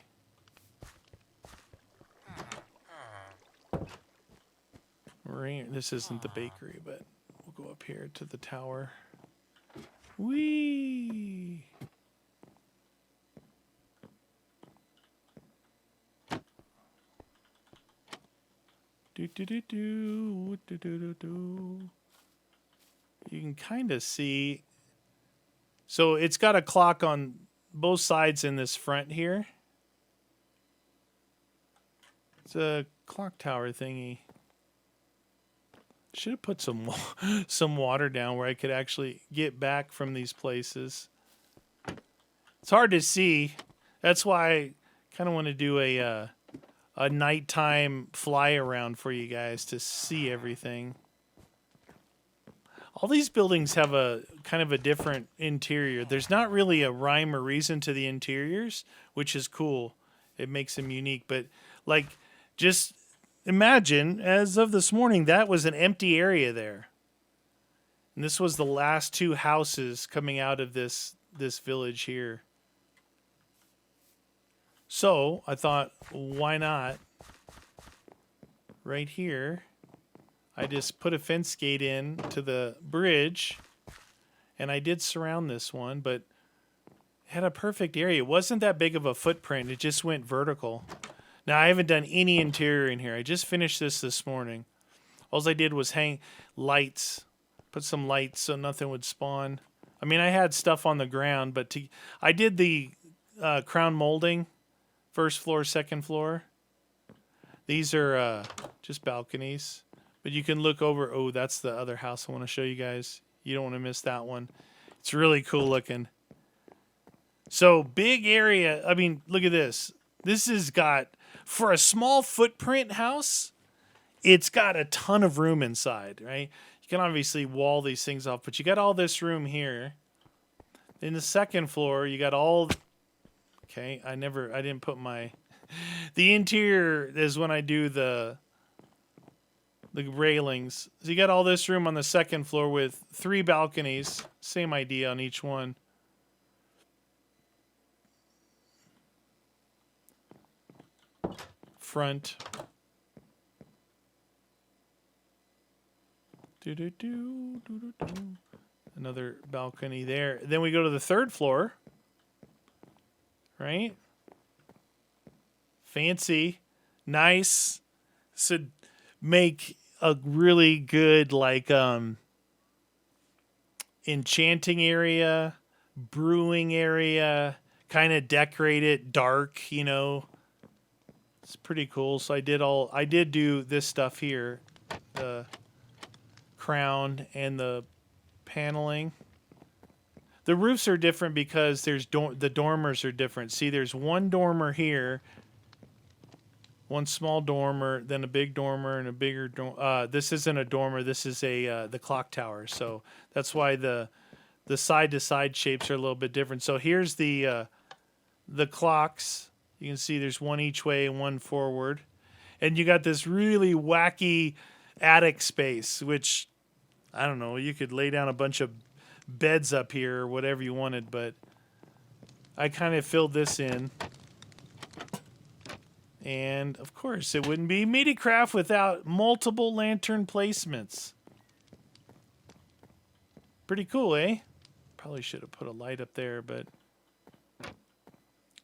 This isn't the bakery, but we'll go up here to the tower. Whee! Do do do do do do do do. You can kind of see. So it's got a clock on both sides in this front here. It's a clock tower thingy. Should have put some water down where I could actually get back from these places. It's hard to see. That's why I kind of want to do a nighttime fly around for you guys to see everything. All these buildings have a kind of a different interior. There's not really a rhyme or reason to the interiors, which is cool. It makes them unique. But, like, just imagine, as of this morning, that was an empty area there. And this was the last 2 houses coming out of this village here. So, I thought, why not? Right here, I just put a fence gate in to the bridge, and I did surround this one, but it had a perfect area. It wasn't that big of a footprint. It just went vertical. Now, I haven't done any interior in here. I just finished this morning. All I did was hang lights, put some lights so nothing would spawn. I mean, I had stuff on the ground, but I did the crown molding, first floor, second floor. These are just balconies. But you can look over. Oh, that's the other house I want to show you guys. You don't want to miss that one. It's really cool looking. So big area. I mean, look at this. This has got, for a small footprint house, it's got a ton of room inside, right? You can obviously wall these things off, but you got all this room here. In the second floor, you got all. Okay, I didn't put my. The interior is when I do the railings. So you got all this room on the second floor with 3 balconies. Same idea on each one. Front. Another balcony there. Then we go to the third floor. Right? Fancy. Nice. So make a really good like enchanting area, brewing area, kind of decorate it dark, you know. It's pretty cool. So I did do this stuff here. The crown and the paneling. The roofs are different because the dormers are different. See, there's one dormer here, one small dormer, then a big dormer and a bigger dormer. This isn't a dormer. This is the clock tower. So that's why the side to side shapes are a little bit different. So here's the clocks. You can see there's one each way and one forward, and you got this really wacky attic space, which I don't know. You could lay down a bunch of beds up here or whatever you wanted, but I kind of filled this in. And of course, it wouldn't be Meatycraft without multiple lantern placements. Pretty cool, eh? Probably should have put a light up there, but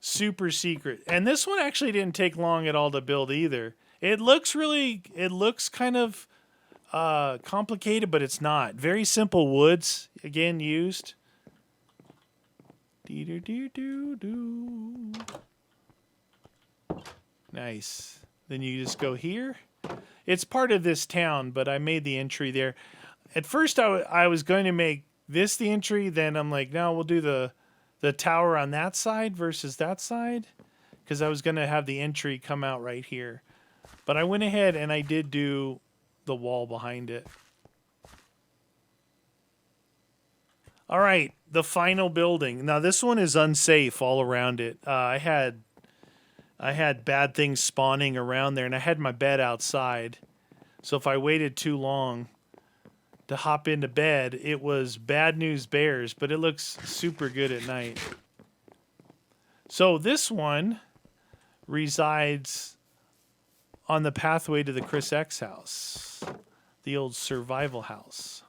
super secret. And this one actually didn't take long at all to build either. It looks kind of complicated, but it's not. Very simple woods, again, used. Nice. Then you just go here. It's part of this town, but I made the entry there. At first, I was going to make this the entry. Then I'm like, no, we'll do the tower on that side versus that side, because I was going to have the entry come out right here. But I went ahead and I did do the wall behind it. All right, the final building. Now this one is unsafe all around it. I had bad things spawning around there, and I had my bed outside. So if I waited too long to hop into bed, it was bad news bears, but it looks super good at night. So this one resides on the pathway to the Chris X house, the old survival house,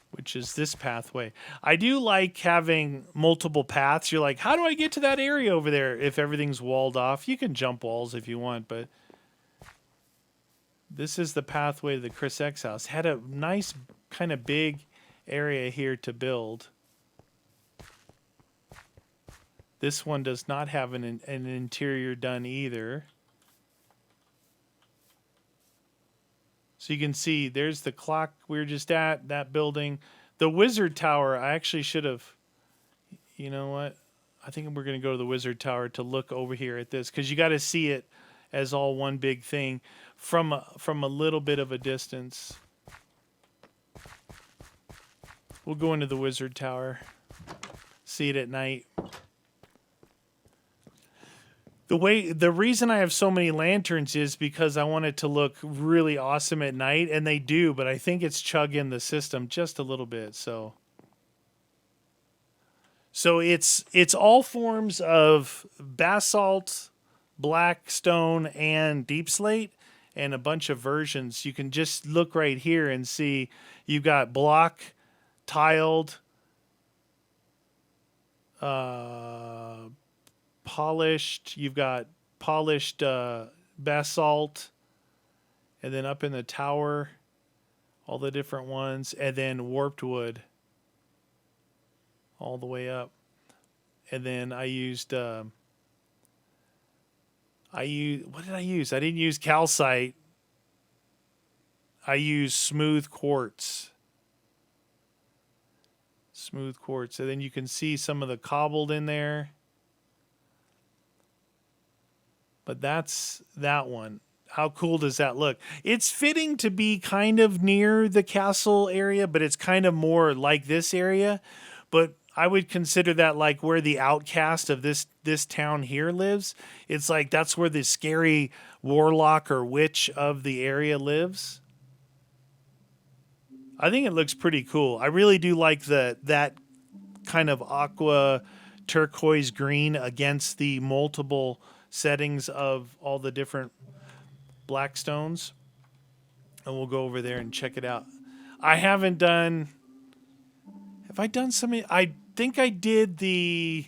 which is this pathway. I do like having multiple paths. You're like, how do I get to that area over there if everything's walled off? You can jump walls if you want, but this is the pathway to the Chris X house. Had a nice kind of big area here to build. This one does not have an interior done either. So you can see there's the clock we were just at, that building. The wizard tower, I actually should have, you know what? I think we're going to go to the wizard tower to look over here at this, because you got to see it as all one big thing from a little bit of a distance. We'll go into the wizard tower, see it at night. The reason I have so many lanterns is because I want it to look really awesome at night, and they do, but I think it's chugging the system just a little bit. So it's all forms of basalt, black stone, and deep slate, and a bunch of versions. You can just look right here and see you've got block, tiled, polished, you've got polished basalt, and then up in the tower, all the different ones, and then warped wood all the way up. And then I used what did I use? I didn't use calcite. I used smooth quartz. Smooth quartz. And then you can see some of the cobbled in there. But that's that one. how cool does that look? It's fitting to be kind of near the castle area, but it's kind of more like this area. But I would consider that like where the outcast of this town here lives. It's like that's where the scary warlock or witch of the area lives. I think it looks pretty cool. I really do like that kind of aqua turquoise green against the multiple settings of all the different black stones. And we'll go over there and check it out. I haven't done. Have I done something? I think I did the.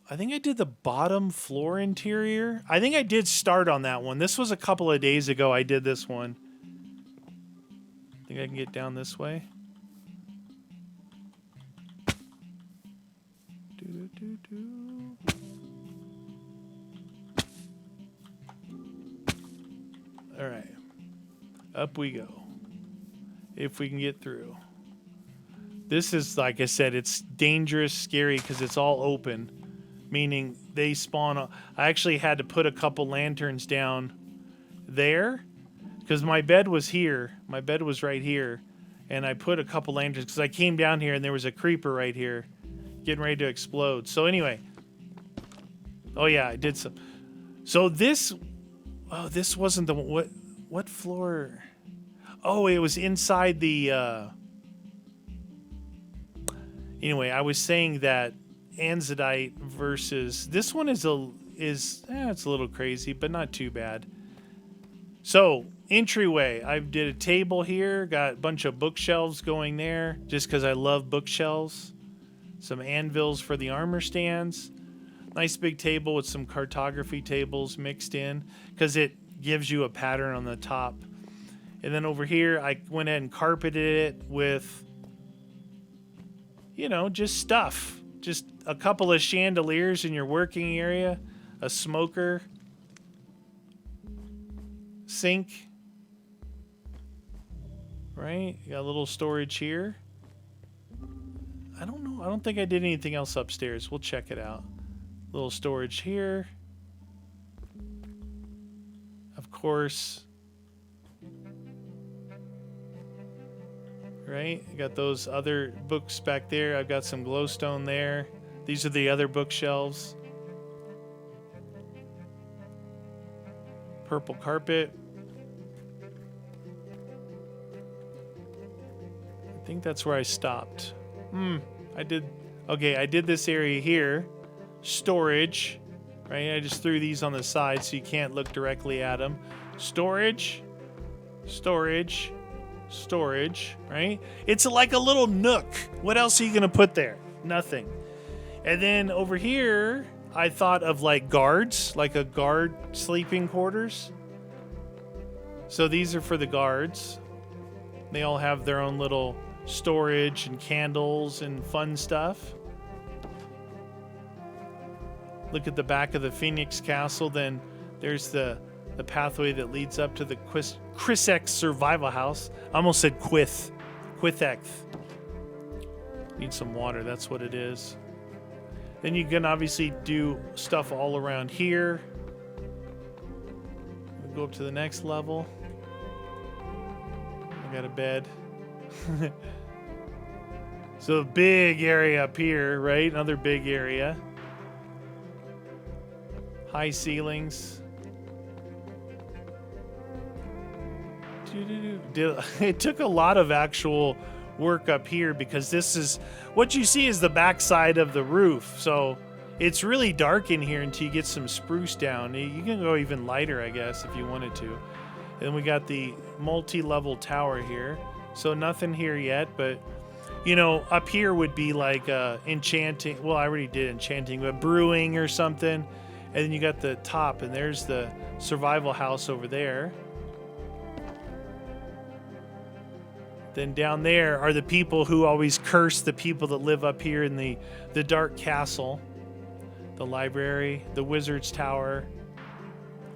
I think I did the bottom floor interior. I think I did start on that one. This was a couple of days ago. I did this one. Think I can get down this way? All right. Up we go. If we can get through. This is, like I said, it's dangerous, scary, because it's all open. Meaning they spawn. I actually had to put a couple lanterns down there. Because my bed was here. My bed was right here. And I put a couple lanterns because I came down here and there was a creeper right here getting ready to explode. So anyway. Oh yeah, I did some. So this. Oh, this wasn't the. What floor? Oh, it was inside the. Anyway, I was saying that Anzidite versus. This one it's a little crazy, but not too bad. So, entryway, I did a table here, got a bunch of bookshelves going there, just because I love bookshelves. Some anvils for the armor stands. Nice big table with some cartography tables mixed in, because it gives you a pattern on the top. And then over here, I went ahead and carpeted it with, just stuff. Just a couple of chandeliers in your working area, a smoker, sink, right? You got a little storage here. I don't know. I don't think I did anything else upstairs. We'll check it out. Little storage here. Of course. Right? I got those other books back there. I've got some glowstone there. These are the other bookshelves. Purple carpet. I think that's where I stopped. I did this area here. Storage. Right? I just threw these on the side so you can't look directly at them. Storage. Storage. Storage. Right? It's like a little nook. What else are you going to put there? Nothing. And then over here, I thought of like guards, like a guard sleeping quarters. So these are for the guards. They all have their own little storage and candles and fun stuff. Look at the back of the Phoenix Castle. Then there's the pathway that leads up to the Chrisex Survival House. I almost said Quithexth. Need some water. That's what it is. Then you can obviously do stuff all around here. We'll go up to the next level. I got a bed. So a big area up here, right? Another big area. High ceilings. It took a lot of actual work up here because this is what you see is the backside of the roof. So it's really dark in here until you get some spruce down. You can go even lighter, I guess, if you wanted to. And we got the multi-level tower here. So nothing here yet, but up here would be like enchanting. Well, I already did enchanting, but brewing or something. And then you got the top, and there's the survival house over there. Then down there are the people who always curse the people that live up here in the dark castle. The library, the wizard's tower.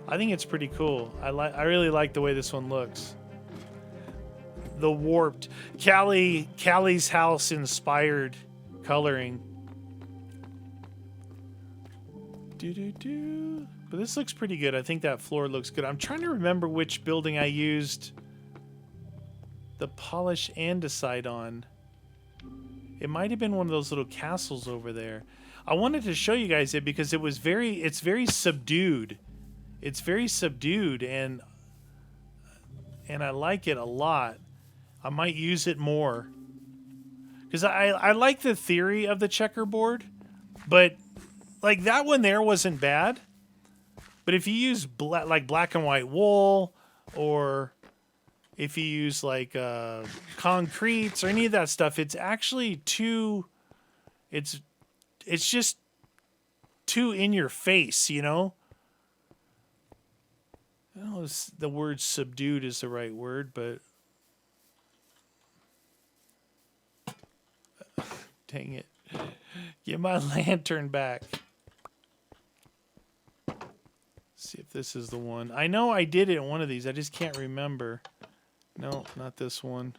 I think it's pretty cool. I really like the way this one looks. The warped Callie's house inspired coloring. But this looks pretty good. I think that floor looks good. I'm trying to remember which building I used the polish andesite on. It might have been one of those little castles over there. I wanted to show you guys it because it's very subdued. It's very subdued, and I like it a lot. I might use it more. Because I like the theory of the checkerboard, but like that one there wasn't bad. But if you use black and white wool, or if you use like concretes or any of that stuff, it's actually too. It's just too in your face, you know. I don't know if the word subdued is the right word, but dang it. Get my lantern back. See if this is the one. I know I did it in one of these. I just can't remember. No, not this one.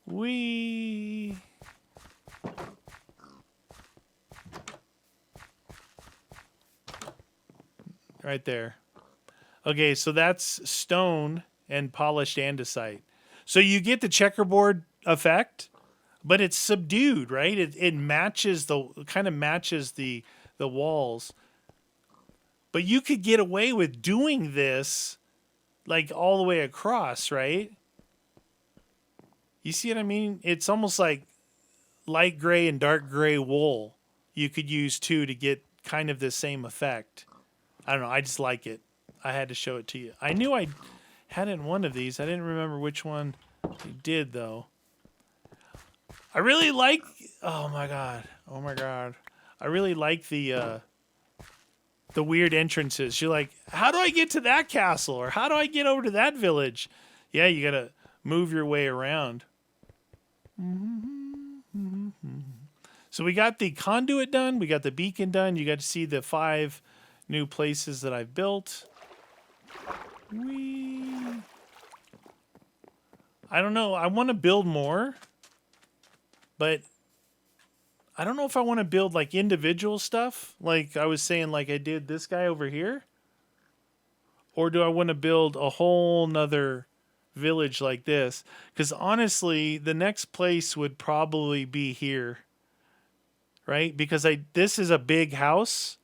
Whee! Right there. Okay, so that's stone and polished andesite. So you get the checkerboard effect, but it's subdued, right? It matches kind of matches the walls. But you could get away with doing this like all the way across, right? You see what I mean? It's almost like light gray and dark gray wool. You could use too to get kind of the same effect. I don't know. I just like it. I had to show it to you. I knew I had it in one of these. I didn't remember which one I did though. I really like. Oh my god. I really like the weird entrances. You're like, how do I get to that castle, or how do I get over to that village? Yeah, you gotta move your way around. So we got the conduit done. We got the beacon done. You got to see the 5 new places that I've built. Whee. I don't know. I want to build more, but I don't know if I want to build like individual stuff. Like I was saying, like I did this guy over here. Or do I want to build a whole nother village like this? Because honestly, the next place would probably be here. Right? Because this is a big house.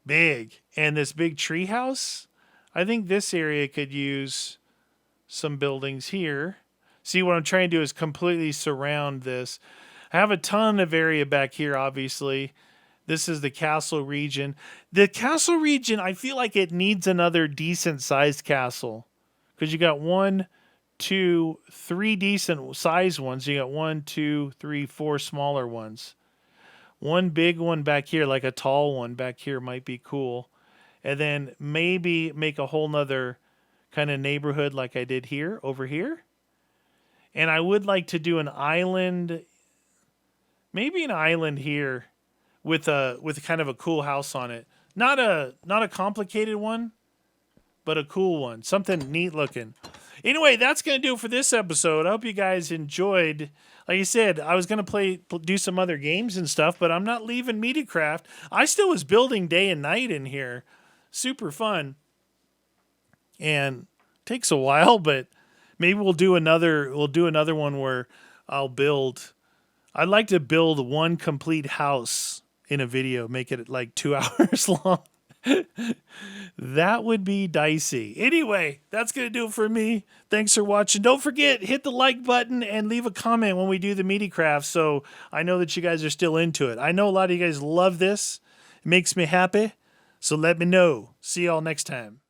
Big. And this big tree house. I think this area could use some buildings here. See, what I'm trying to do is completely surround this. I have a ton of area back here, obviously. This is the castle region. The castle region, I feel like it needs another decent-sized castle. Because you got 1, 2, 3 decent-sized ones. You got 1, 2, 3, 4 smaller ones. One big one back here, like a tall one back here, might be cool. And then maybe make a whole nother kind of neighborhood like I did here, over here. And I would like to do an island, maybe an island here with kind of a cool house on it. Not a complicated one, but a cool one. Something neat looking. Anyway, that's going to do it for this episode. I hope you guys enjoyed. Like I said, I was going to do some other games and stuff, but I'm not leaving Meatycraft. I still was building day and night in here. Super fun. And takes a while, but maybe we'll do another one where I'd like to build one complete house in a video, make it like 2 hours long. That would be dicey. Anyway, that's going to do it for me. Thanks for watching. Don't forget, hit the like button and leave a comment when we do the Meatycraft so I know that you guys are still into it. I know a lot of you guys love this. It makes me happy. So let me know. See y'all next time.